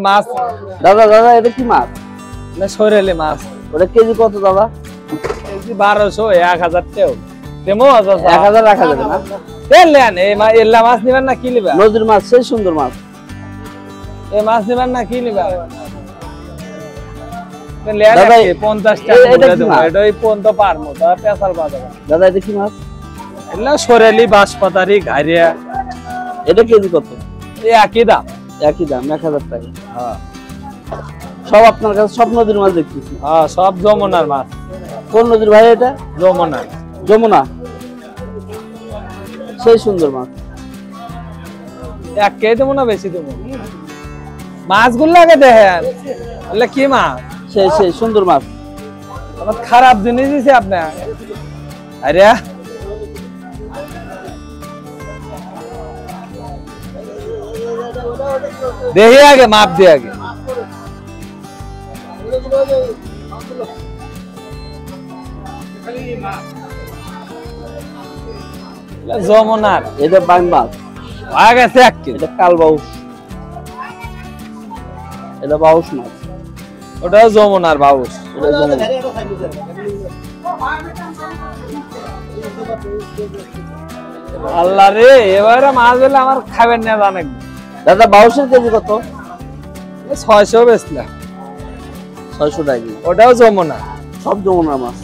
মাছ দাদা দাদা এটা কি মাছ? না সরেলে মাছ ওটা কেজি কত দাদা? কেজি 1200 1000 টাও তেমো 1000 রাখা যাবে না? তেলেন এই এল্লা মাছ নিবেন না কি নিবা? নদীর মাছ সেই সুন্দর মাছ। এই মাছ নিবেন না কি নিবা? দাদা 50 টাকা এটা দেব এটাই 15 পার মত আর পেছাল বাজার। দাদা এটা কি মাছ? এল্লা সরেলি বাঁশপাতারি ঘাড়িয়া। এটা কেজি কত? এই একই দাম 1000 টাকা। হ্যাঁ সব আপনার কাছে সব নদীর মাছ দেখতেছি। হ্যাঁ সব যমুনার মাছ। কোন নদীর ভাই এটা? যমুনা। যমুনা সেই সুন্দর মাছ। এক কেজি দেবো না বেশি দেবো? মাছগুলো আগে দেখেন বলে কি মাছ সেই সেই সুন্দর মাছ। আমার খারাপ জিনিস দিছে আপনি। আরে দেখি আগে মাপ দিয়ে আগে যমুনার এটা বাং মাছ। হয়ে গেছে 1 কেজি। এটা কাল বাউস। এটা বাউস মাছ। ওটাও যমুনার বাউস। এটা যমুনা। আল্লাহ রে এবারে মাছ হলে আমার খাবেন না জানেন। দাদা বাউসের কেজি কত? 600 বেচলাম। 600 টাকা। ওটাও যমুনা। সব যমুনা মাছ।